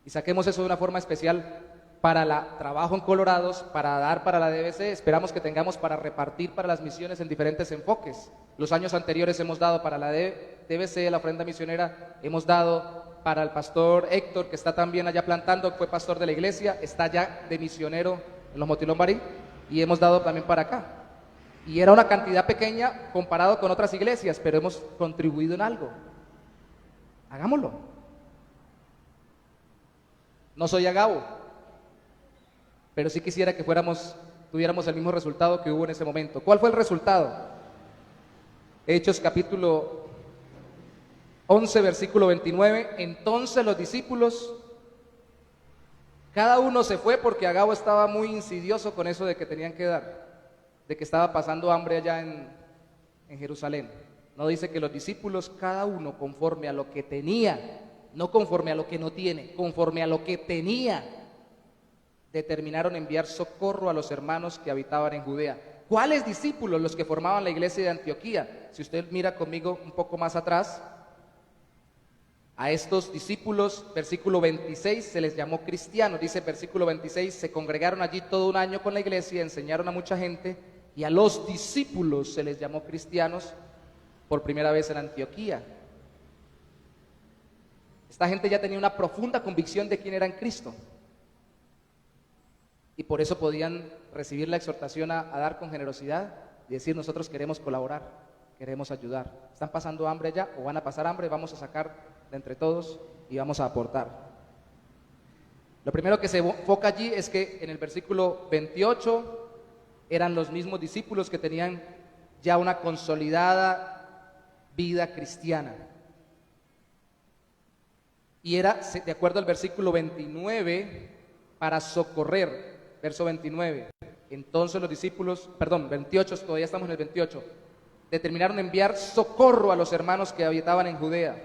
Y saquemos eso de una forma especial para el trabajo en Colorados, para dar para la DBC, esperamos que tengamos para repartir para las misiones en diferentes enfoques. Los años anteriores hemos dado para la DBC, la ofrenda misionera, hemos dado para el pastor Héctor, que está también allá plantando, fue pastor de la iglesia, está ya de misionero en los Motilón Barí, y hemos dado también para acá. Y era una cantidad pequeña comparado con otras iglesias, pero hemos contribuido en algo. Hagámoslo. No soy Agabo, pero sí quisiera que tuviéramos el mismo resultado que hubo en ese momento. ¿Cuál fue el resultado? Hechos capítulo 11, versículo 29. Entonces los discípulos, cada uno se fue porque Agabo estaba muy insidioso con eso de que tenían que dar, de que estaba pasando hambre allá en Jerusalén. No dice que los discípulos, cada uno conforme a lo que tenía, no conforme a lo que no tiene, conforme a lo que tenía, determinaron enviar socorro a los hermanos que habitaban en Judea. ¿Cuáles discípulos? Los que formaban la iglesia de Antioquía. Si usted mira conmigo un poco más atrás, a estos discípulos, versículo 26, se les llamó cristianos. Dice versículo 26, se congregaron allí todo un año con la iglesia, enseñaron a mucha gente, y a los discípulos se les llamó cristianos por primera vez en Antioquía. Esta gente ya tenía una profunda convicción de quién era en Cristo. Y por eso podían recibir la exhortación a dar con generosidad y decir, nosotros queremos colaborar, queremos ayudar. ¿Están pasando hambre ya o van a pasar hambre? Vamos a sacar de entre todos y vamos a aportar. Lo primero que se enfoca allí es que en el versículo 28 eran los mismos discípulos que tenían ya una consolidada vida cristiana. y era, de acuerdo al versículo 29, para socorrer, verso 29. Entonces los discípulos, perdón, 28, todavía estamos en el 28, determinaron enviar socorro a los hermanos que habitaban en Judea.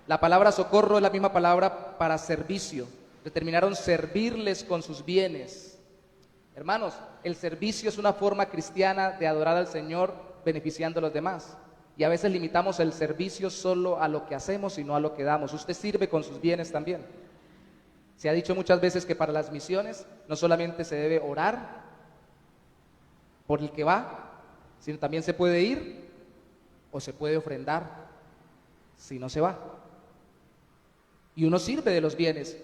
La palabra socorro es la misma palabra para servicio. Determinaron servirles con sus bienes. Hermanos, el servicio es una forma cristiana de adorar al Señor beneficiando a los demás. Y a veces limitamos el servicio solo a lo que hacemos y no a lo que damos. Usted sirve con sus bienes también. Se ha dicho muchas veces que para las misiones no solamente se debe orar por el que va, sino también se puede ir o se puede ofrendar si no se va. Y uno sirve de los bienes,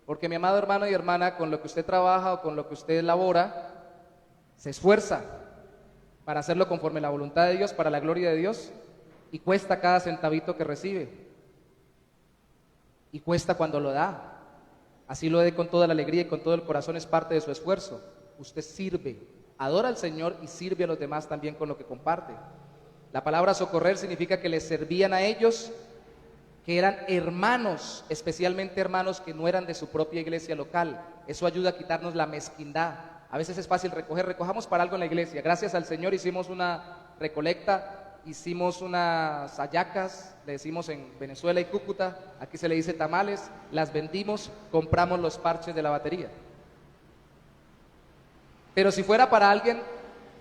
porque mi amado hermano y hermana, con lo que usted trabaja o con lo que usted labora, se esfuerza para hacerlo conforme a la voluntad de Dios, para la gloria de Dios, y cuesta cada centavito que recibe, y cuesta cuando lo da. Así lo dé con toda la alegría y con todo el corazón, es parte de su esfuerzo. Usted sirve, adora al Señor y sirve a los demás también con lo que comparte. La palabra socorrer significa que les servían a ellos, que eran hermanos, especialmente hermanos que no eran de su propia iglesia local. Eso ayuda a quitarnos la mezquindad. A veces es fácil recojamos para algo en la iglesia. Gracias al Señor hicimos una recolecta, hicimos unas hallacas, le decimos en Venezuela y Cúcuta, aquí se le dice tamales, las vendimos, compramos los parches de la batería. Pero si fuera para alguien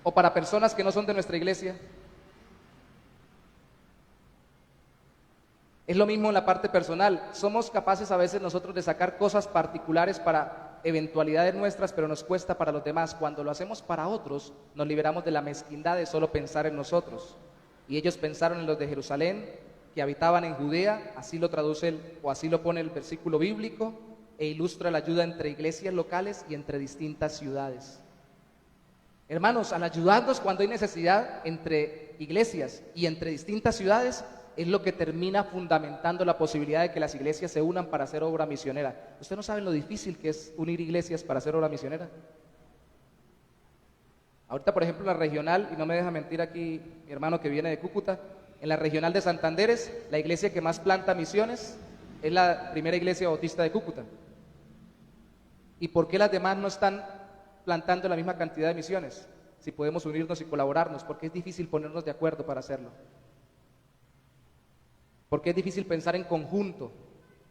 o para personas que no son de nuestra iglesia, es lo mismo en la parte personal. Somos capaces a veces nosotros de sacar cosas particulares para eventualidades nuestras, pero nos cuesta para los demás. Cuando lo hacemos para otros, nos liberamos de la mezquindad de solo pensar en nosotros. Y ellos pensaron en los de Jerusalén, que habitaban en Judea, así lo traduce o así lo pone el versículo bíblico, e ilustra la ayuda entre iglesias locales y entre distintas ciudades. Hermanos, al ayudarnos cuando hay necesidad entre iglesias y entre distintas ciudades, es lo que termina fundamentando la posibilidad de que las iglesias se unan para hacer obra misionera. ¿Usted no sabe lo difícil que es unir iglesias para hacer obra misionera? Ahorita, por ejemplo, en la regional, y no me deja mentir aquí mi hermano que viene de Cúcuta, en la regional de Santanderes, la iglesia que más planta misiones es la primera iglesia bautista de Cúcuta. ¿Y por qué las demás no están plantando la misma cantidad de misiones? Si podemos unirnos y colaborarnos, porque es difícil ponernos de acuerdo para hacerlo. Porque es difícil pensar en conjunto,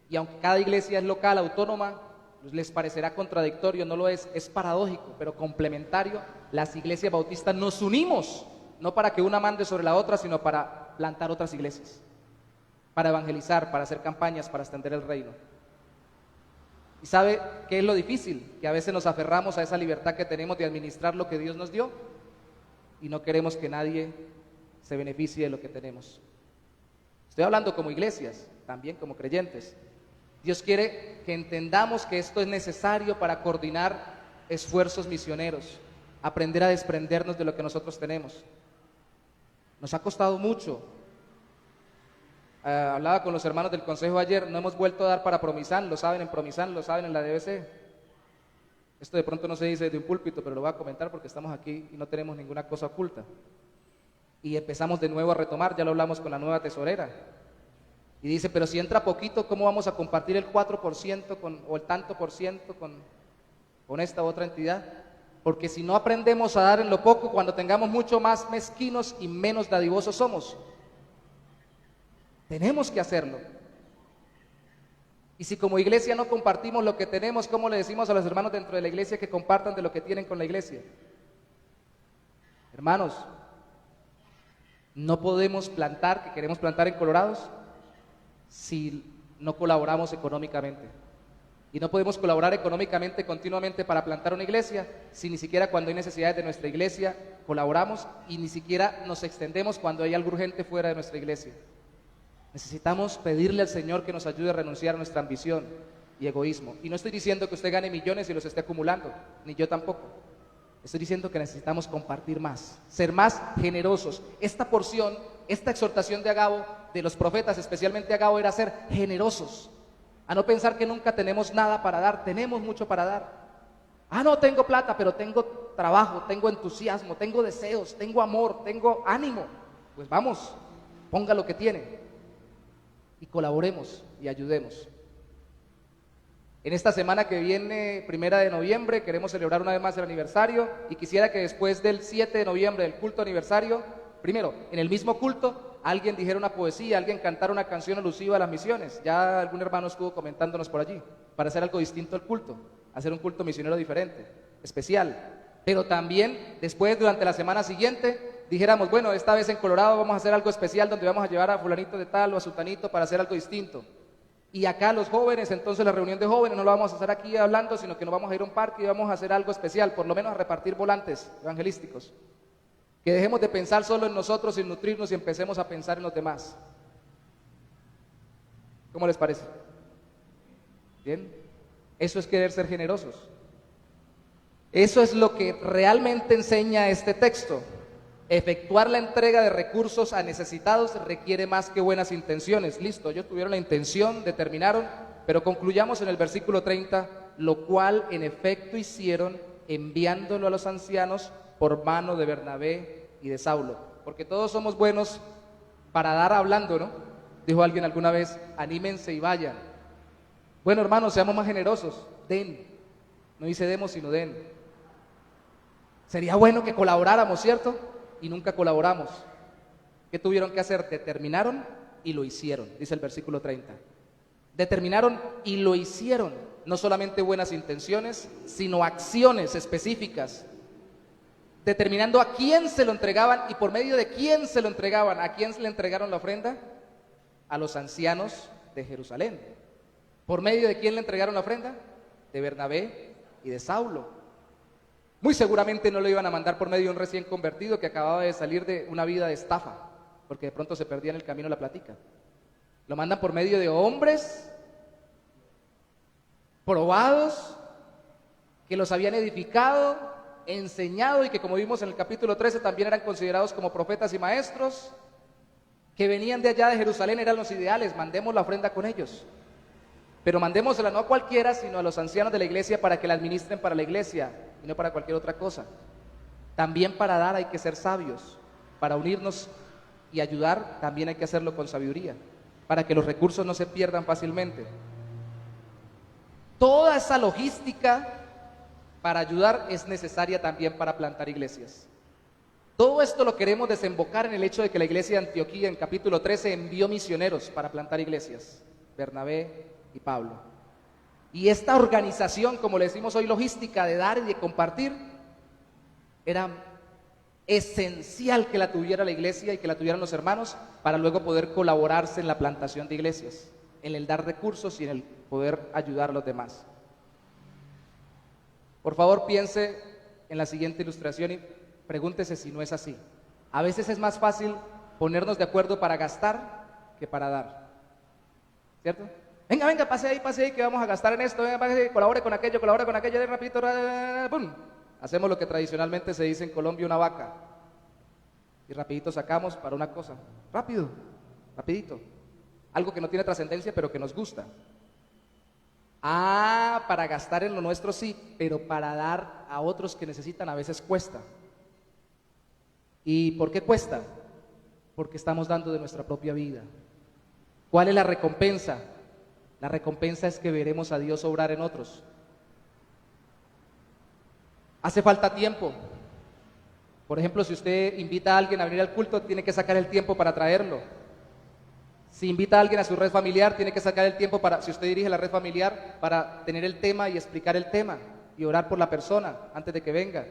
y aunque cada iglesia es local, autónoma, pues les parecerá contradictorio, no lo es paradójico, pero complementario. Las iglesias bautistas nos unimos, no para que una mande sobre la otra, sino para plantar otras iglesias, para evangelizar, para hacer campañas, para extender el reino. ¿Y sabe qué es lo difícil? Que a veces nos aferramos a esa libertad que tenemos de administrar lo que Dios nos dio, y no queremos que nadie se beneficie de lo que tenemos. Estoy hablando como iglesias, también como creyentes. Dios quiere que entendamos que esto es necesario para coordinar esfuerzos misioneros, aprender a desprendernos de lo que nosotros tenemos. Nos ha costado mucho. Hablaba con los hermanos del consejo ayer, no hemos vuelto a dar para Promisan, lo saben en Promisan, lo saben en la DBC. Esto de pronto no se dice de un púlpito, pero lo voy a comentar porque estamos aquí y no tenemos ninguna cosa oculta. Y empezamos de nuevo a retomar, ya lo hablamos con la nueva tesorera. Y dice, pero si entra poquito, ¿cómo vamos a compartir el 4% o el tanto por ciento con esta otra entidad? Porque si no aprendemos a dar en lo poco, cuando tengamos mucho más mezquinos y menos dadivosos somos. Tenemos que hacerlo. Y si como iglesia no compartimos lo que tenemos, ¿cómo le decimos a los hermanos dentro de la iglesia que compartan de lo que tienen con la iglesia? Hermanos, no podemos plantar, que queremos plantar en Colorados, si no colaboramos económicamente. Y no podemos colaborar económicamente continuamente para plantar una iglesia, si ni siquiera cuando hay necesidades de nuestra iglesia colaboramos, y ni siquiera nos extendemos cuando hay algo urgente fuera de nuestra iglesia. Necesitamos pedirle al Señor que nos ayude a renunciar a nuestra ambición y egoísmo. Y no estoy diciendo que usted gane millones y los esté acumulando, ni yo tampoco. Estoy diciendo que necesitamos compartir más, ser más generosos. Esta porción, esta exhortación de Agabo, de los profetas, especialmente Agabo, era ser generosos. A no pensar que nunca tenemos nada para dar, tenemos mucho para dar. No tengo plata, pero tengo trabajo, tengo entusiasmo, tengo deseos, tengo amor, tengo ánimo. Pues vamos, ponga lo que tiene y colaboremos y ayudemos. En esta semana que viene, 1 de noviembre, queremos celebrar una vez más el aniversario y quisiera que después del 7 de noviembre, del culto aniversario, primero, en el mismo culto, alguien dijera una poesía, alguien cantara una canción alusiva a las misiones. Ya algún hermano estuvo comentándonos por allí, para hacer algo distinto al culto, hacer un culto misionero diferente, especial. Pero también, después, durante la semana siguiente, dijéramos, bueno, esta vez en Colorado vamos a hacer algo especial donde vamos a llevar a fulanito de tal o a sutanito para hacer algo distinto. Y acá los jóvenes, entonces la reunión de jóvenes no la vamos a hacer aquí hablando, sino que nos vamos a ir a un parque y vamos a hacer algo especial, por lo menos a repartir volantes evangelísticos. Que dejemos de pensar solo en nosotros y nutrirnos y empecemos a pensar en los demás. ¿Cómo les parece? ¿Bien? Eso es querer ser generosos. Eso es lo que realmente enseña este texto. Efectuar la entrega de recursos a necesitados requiere más que buenas intenciones. Listo, ellos tuvieron la intención, determinaron, pero concluyamos en el versículo 30, lo cual en efecto hicieron enviándolo a los ancianos por mano de Bernabé y de Saulo. Porque todos somos buenos para dar hablando, ¿no? Dijo alguien alguna vez, anímense y vayan. Bueno, hermanos, seamos más generosos, den. No dice demos, sino den. Sería bueno que colaboráramos, ¿cierto? Y nunca colaboramos. ¿Qué tuvieron que hacer? Determinaron y lo hicieron, dice el versículo 30. Determinaron y lo hicieron. No solamente buenas intenciones, sino acciones específicas. Determinando a quién se lo entregaban y por medio de quién se lo entregaban. ¿A quién se le entregaron la ofrenda? A los ancianos de Jerusalén. ¿Por medio de quién le entregaron la ofrenda? De Bernabé y de Saulo. Muy seguramente no lo iban a mandar por medio de un recién convertido que acababa de salir de una vida de estafa, porque de pronto se perdía en el camino la plática. Lo mandan por medio de hombres probados, que los habían edificado, enseñado y que, como vimos en el capítulo 13, también eran considerados como profetas y maestros, que venían de allá de Jerusalén, eran los ideales. Mandemos la ofrenda con ellos. Pero mandémosela no a cualquiera, sino a los ancianos de la iglesia para que la administren para la iglesia y no para cualquier otra cosa. También para dar hay que ser sabios, para unirnos y ayudar también hay que hacerlo con sabiduría, para que los recursos no se pierdan fácilmente. Toda esa logística para ayudar es necesaria también para plantar iglesias. Todo esto lo queremos desembocar en el hecho de que la iglesia de Antioquía en capítulo 13 envió misioneros para plantar iglesias, Bernabé y Pablo. Y esta organización, como le decimos hoy, logística de dar y de compartir, era esencial que la tuviera la iglesia y que la tuvieran los hermanos para luego poder colaborarse en la plantación de iglesias, en el dar recursos y en el poder ayudar a los demás. Por favor, piense en la siguiente ilustración y pregúntese si no es así. A veces es más fácil ponernos de acuerdo para gastar que para dar, ¿cierto? Venga, pase ahí, que vamos a gastar en esto, venga, pase, colabore con aquello, rapidito, ¡pum! Hacemos lo que tradicionalmente se dice en Colombia, una vaca. Y rapidito sacamos para una cosa, rápido, rapidito. Algo que no tiene trascendencia, pero que nos gusta. Para gastar en lo nuestro sí, pero para dar a otros que necesitan a veces cuesta. ¿Y por qué cuesta? Porque estamos dando de nuestra propia vida. ¿Cuál es la recompensa? La recompensa es que veremos a Dios obrar en otros. Hace falta tiempo. Por ejemplo, si usted invita a alguien a venir al culto, tiene que sacar el tiempo para traerlo. Si invita a alguien a su red familiar, tiene que sacar el tiempo para, si usted dirige la red familiar, para tener el tema y explicar el tema y orar por la persona antes de que venga.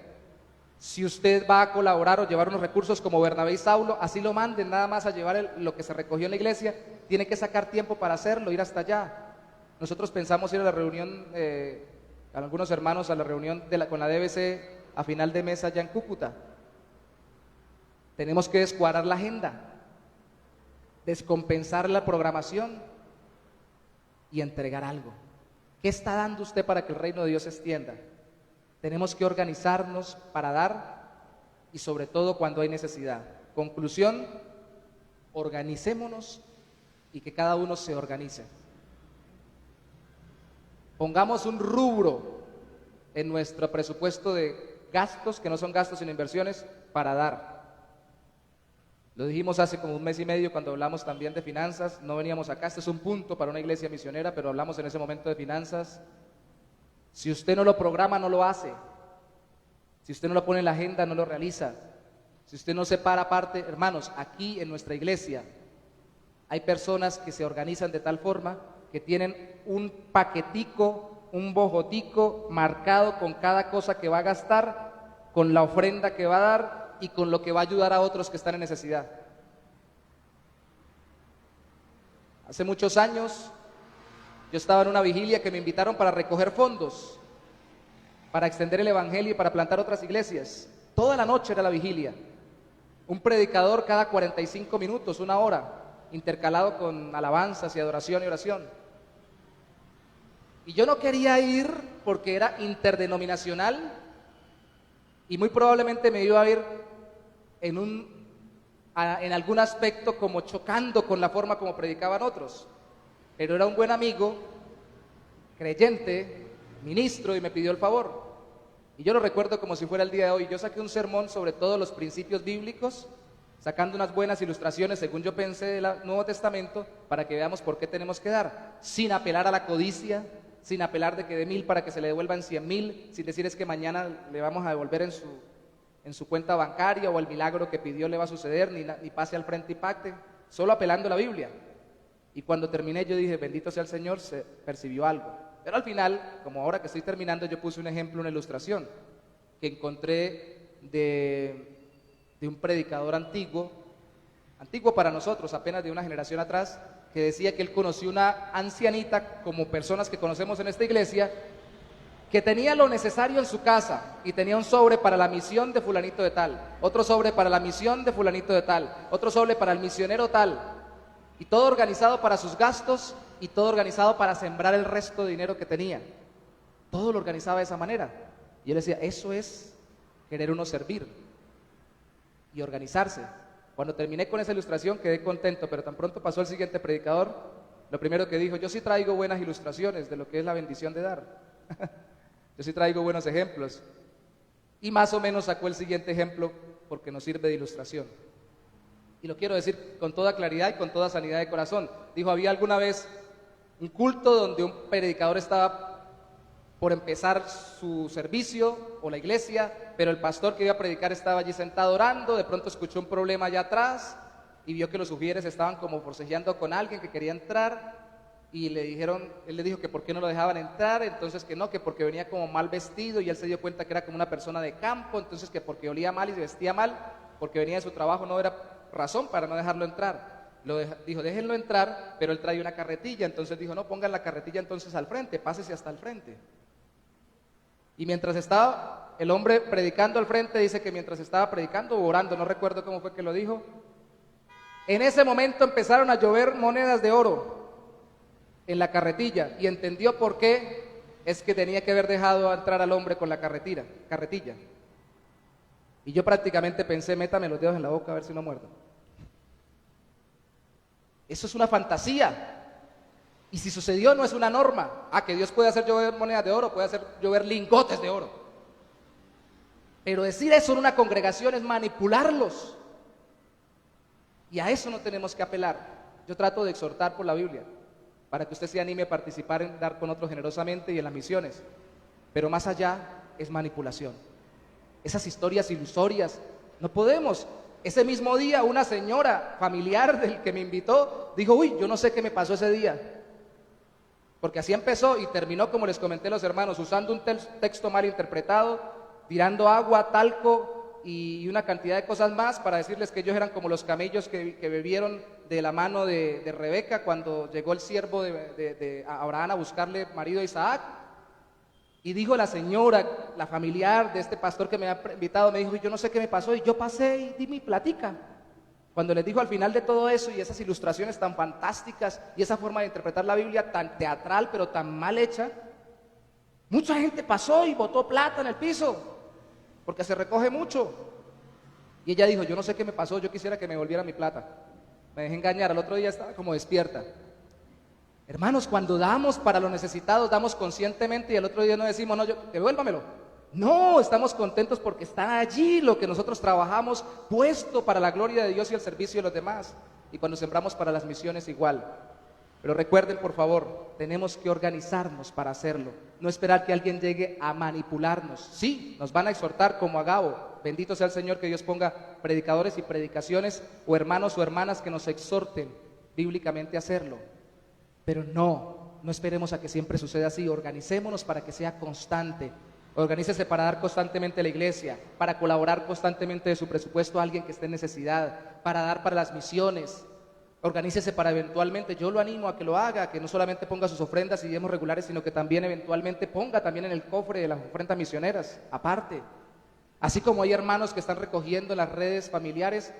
Si usted va a colaborar o llevar unos recursos como Bernabé y Saulo, así lo manden nada más a llevar lo que se recogió en la iglesia, tiene que sacar tiempo para hacerlo, ir hasta allá. Nosotros pensamos ir a la reunión, a algunos hermanos a la reunión con la DBC a final de mes allá en Cúcuta. Tenemos que descuadrar la agenda, descompensar la programación y entregar algo. ¿Qué está dando usted para que el reino de Dios se extienda? Tenemos que organizarnos para dar y sobre todo cuando hay necesidad. Conclusión, organicémonos y que cada uno se organice. Pongamos un rubro en nuestro presupuesto de gastos, que no son gastos sino inversiones, para dar. Lo dijimos hace como un mes y medio cuando hablamos también de finanzas. No veníamos acá, este es un punto para una iglesia misionera, pero hablamos en ese momento de finanzas. Si usted no lo programa, no lo hace. Si usted no lo pone en la agenda, no lo realiza. Si usted no separa parte, hermanos, aquí en nuestra iglesia hay personas que se organizan de tal forma que tienen un paquetico, un bojotico marcado con cada cosa que va a gastar, con la ofrenda que va a dar y con lo que va a ayudar a otros que están en necesidad. Hace muchos años yo estaba en una vigilia que me invitaron para recoger fondos, para extender el evangelio y para plantar otras iglesias. Toda la noche era la vigilia. Un predicador cada 45 minutos, una hora, intercalado con alabanzas y adoración y oración. Y yo no quería ir porque era interdenominacional y muy probablemente me iba a ir en algún aspecto como chocando con la forma como predicaban otros. Pero era un buen amigo, creyente, ministro, y me pidió el favor. Y yo lo recuerdo como si fuera el día de hoy. Yo saqué un sermón sobre todos los principios bíblicos, sacando unas buenas ilustraciones, según yo pensé, del Nuevo Testamento, para que veamos por qué tenemos que dar, sin apelar a la codicia, sin apelar de que dé 1000 para que se le devuelvan 100,000, sin decir es que mañana le vamos a devolver en su cuenta bancaria, o el milagro que pidió le va a suceder, ni pase al frente y pacte, solo apelando a la Biblia. Y cuando terminé yo dije, bendito sea el Señor, se percibió algo. Pero al final, como ahora que estoy terminando, yo puse un ejemplo, una ilustración que encontré de un predicador antiguo para nosotros, apenas de una generación atrás, que decía que él conoció una ancianita, como personas que conocemos en esta iglesia, que tenía lo necesario en su casa y tenía un sobre para la misión de fulanito de tal, otro sobre para la misión de fulanito de tal, otro sobre para el misionero tal, y todo organizado para sus gastos y todo organizado para sembrar el resto de dinero que tenía. Todo lo organizaba de esa manera. Y él decía, eso es querer uno servir y organizarse. Cuando terminé con esa ilustración quedé contento, pero tan pronto pasó el siguiente predicador, lo primero que dijo, yo sí traigo buenas ilustraciones de lo que es la bendición de dar. Yo sí traigo buenos ejemplos. Y más o menos sacó el siguiente ejemplo porque nos sirve de ilustración. Y lo quiero decir con toda claridad y con toda sanidad de corazón. Dijo, había alguna vez un culto donde un predicador estaba por empezar su servicio o la iglesia, pero el pastor que iba a predicar estaba allí sentado orando, de pronto escuchó un problema allá atrás y vio que los sugieres estaban como forcejeando con alguien que quería entrar y le dijeron, él le dijo que por qué no lo dejaban entrar, entonces que no, que porque venía como mal vestido y él se dio cuenta que era como una persona de campo, entonces que porque olía mal y se vestía mal, porque venía de su trabajo no era razón para no dejarlo entrar. Dijo, déjenlo entrar, pero él trae una carretilla, entonces dijo, no, pongan la carretilla entonces al frente, pásese hasta el frente. Y mientras estaba el hombre predicando al frente, dice que mientras estaba predicando o orando, no recuerdo cómo fue que lo dijo, en ese momento empezaron a llover monedas de oro en la carretilla y entendió por qué es que tenía que haber dejado entrar al hombre con la carretilla. Y yo prácticamente pensé, métame los dedos en la boca a ver si no muerdo. Eso es una fantasía. Y si sucedió no es una norma. Que Dios puede hacer llover monedas de oro, puede hacer llover lingotes de oro. Pero decir eso en una congregación es manipularlos. Y a eso no tenemos que apelar. Yo trato de exhortar por la Biblia, para que usted se anime a participar en dar con otros generosamente y en las misiones. Pero más allá es manipulación. Esas historias ilusorias, no podemos. Ese mismo día una señora familiar del que me invitó dijo, uy, yo no sé qué me pasó ese día. Porque así empezó y terminó, como les comenté a los hermanos, usando un texto mal interpretado, tirando agua, talco y una cantidad de cosas más para decirles que ellos eran como los camellos que bebieron de la mano de Rebeca cuando llegó el siervo de Abraham a buscarle marido a Isaac. Y dijo la señora, la familiar de este pastor que me había invitado, me dijo, yo no sé qué me pasó, y yo pasé y di mi platica. Cuando les dijo al final de todo eso y esas ilustraciones tan fantásticas y esa forma de interpretar la Biblia tan teatral pero tan mal hecha, mucha gente pasó y botó plata en el piso, porque se recoge mucho. Y ella dijo, yo no sé qué me pasó, yo quisiera que me volviera mi plata. Me dejé engañar, al otro día estaba como despierta. Hermanos, cuando damos para los necesitados, damos conscientemente y el otro día no decimos, no, devuélvamelo. No, estamos contentos porque está allí lo que nosotros trabajamos puesto para la gloria de Dios y el servicio de los demás. Y cuando sembramos para las misiones igual. Pero recuerden, por favor, tenemos que organizarnos para hacerlo. No esperar que alguien llegue a manipularnos. Sí, nos van a exhortar como a Gabo. Bendito sea el Señor, que Dios ponga predicadores y predicaciones o hermanos o hermanas que nos exhorten bíblicamente a hacerlo. Pero no esperemos a que siempre suceda así. Organicémonos para que sea constante. Organícese para dar constantemente a la iglesia, para colaborar constantemente de su presupuesto a alguien que esté en necesidad, para dar para las misiones. Organícese para eventualmente, yo lo animo a que lo haga, que no solamente ponga sus ofrendas y diezmos regulares, sino que también eventualmente ponga también en el cofre de las ofrendas misioneras, aparte. Así como hay hermanos que están recogiendo en las redes familiares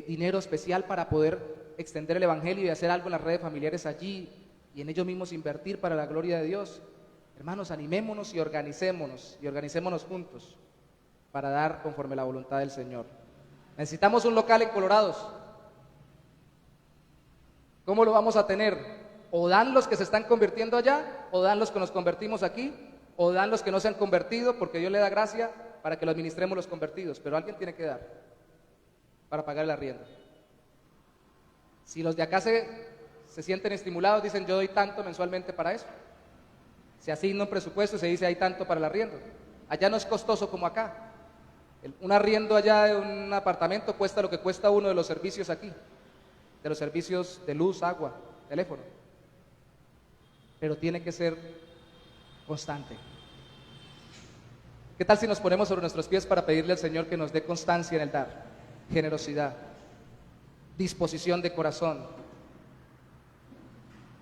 dinero especial para poder extender el evangelio y hacer algo en las redes familiares allí y en ellos mismos invertir para la gloria de Dios. Hermanos, animémonos y organicémonos juntos para dar conforme a la voluntad del Señor. Necesitamos un local en Colorados. ¿Cómo lo vamos a tener? O dan los que se están convirtiendo allá, o dan los que nos convertimos aquí, o dan los que no se han convertido, porque Dios le da gracia para que lo administremos los convertidos, pero alguien tiene que dar para pagar el arriendo. Si los de acá se sienten estimulados, dicen yo doy tanto mensualmente para eso. Se asigna un presupuesto y se dice hay tanto para el arriendo. Allá no es costoso como acá. Un arriendo allá de un apartamento cuesta lo que cuesta uno de los servicios aquí, de los servicios de luz, agua, teléfono. Pero tiene que ser constante. ¿Qué tal si nos ponemos sobre nuestros pies para pedirle al Señor que nos dé constancia en el dar? Generosidad, disposición de corazón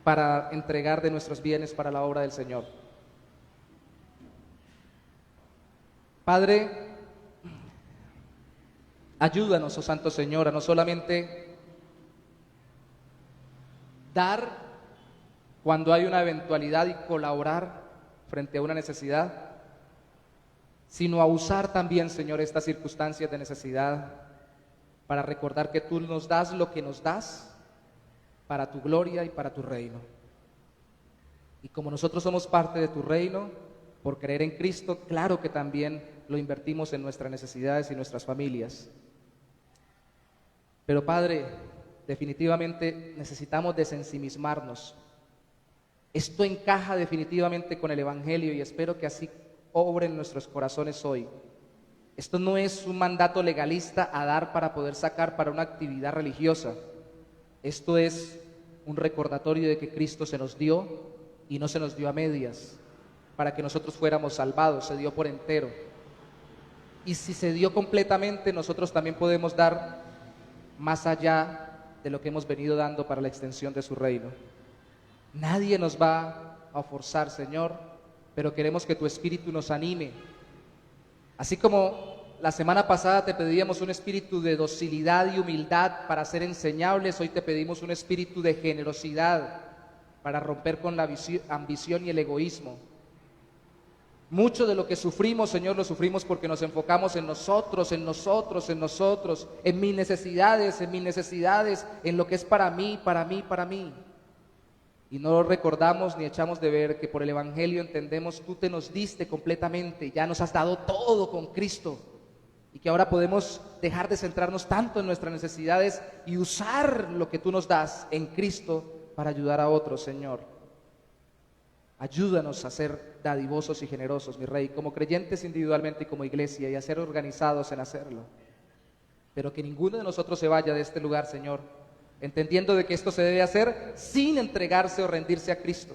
para entregar de nuestros bienes para la obra del Señor. Padre, ayúdanos, oh Santo Señor, a no solamente dar cuando hay una eventualidad y colaborar frente a una necesidad, sino a usar también, Señor, estas circunstancias de necesidad para recordar que tú nos das lo que nos das para tu gloria y para tu reino. Y como nosotros somos parte de tu reino, por creer en Cristo, claro que también lo invertimos en nuestras necesidades y nuestras familias. Pero Padre, definitivamente necesitamos desensimismarnos. Esto encaja definitivamente con el Evangelio y espero que así obre en nuestros corazones hoy. Esto no es un mandato legalista a dar para poder sacar para una actividad religiosa. Esto es un recordatorio de que Cristo se nos dio y no se nos dio a medias para que nosotros fuéramos salvados, se dio por entero. Y si se dio completamente, nosotros también podemos dar más allá de lo que hemos venido dando para la extensión de su reino. Nadie nos va a forzar, Señor, pero queremos que tu Espíritu nos anime. Así como la semana pasada te pedíamos un espíritu de docilidad y humildad para ser enseñables, hoy te pedimos un espíritu de generosidad para romper con la ambición y el egoísmo. Mucho de lo que sufrimos, Señor, lo sufrimos porque nos enfocamos en nosotros, en mis necesidades, en lo que es para mí. Y no recordamos ni echamos de ver que por el Evangelio entendemos, tú te nos diste completamente, ya nos has dado todo con Cristo. Y que ahora podemos dejar de centrarnos tanto en nuestras necesidades y usar lo que tú nos das en Cristo para ayudar a otros, Señor. Ayúdanos a ser dadivosos y generosos, mi Rey, como creyentes individualmente y como iglesia, y a ser organizados en hacerlo. Pero que ninguno de nosotros se vaya de este lugar, Señor, entendiendo de que esto se debe hacer sin entregarse o rendirse a Cristo.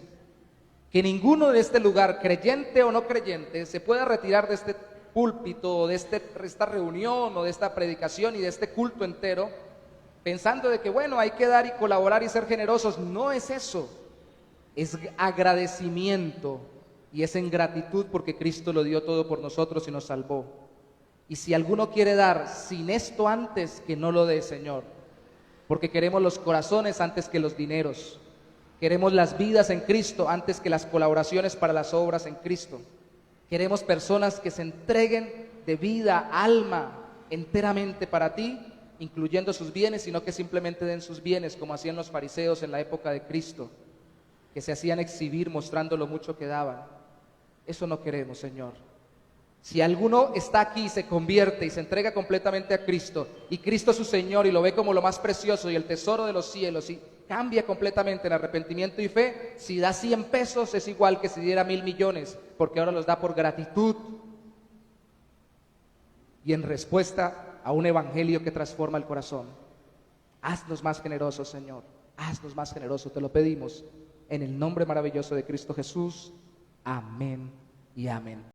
Que ninguno de este lugar, creyente o no creyente, se pueda retirar de este púlpito, o de esta reunión, o de esta predicación y de este culto entero, pensando de que bueno, hay que dar y colaborar y ser generosos. No es eso, es agradecimiento y es en gratitud porque Cristo lo dio todo por nosotros y nos salvó. Y si alguno quiere dar sin esto antes, que no lo dé, Señor, porque queremos los corazones antes que los dineros, queremos las vidas en Cristo antes que las colaboraciones para las obras en Cristo. Queremos personas que se entreguen de vida, alma, enteramente para ti, incluyendo sus bienes, sino que simplemente den sus bienes como hacían los fariseos en la época de Cristo, que se hacían exhibir mostrando lo mucho que daban. Eso no queremos, Señor. Si alguno está aquí, se convierte y se entrega completamente a Cristo, y Cristo es su Señor y lo ve como lo más precioso y el tesoro de los cielos, y cambia completamente en arrepentimiento y fe, si da 100 pesos es igual que si diera 1.000 millones, porque ahora los da por gratitud y en respuesta a un evangelio que transforma el corazón. Haznos más generosos, Señor, haznos más generosos, te lo pedimos, en el nombre maravilloso de Cristo Jesús. Amén y amén.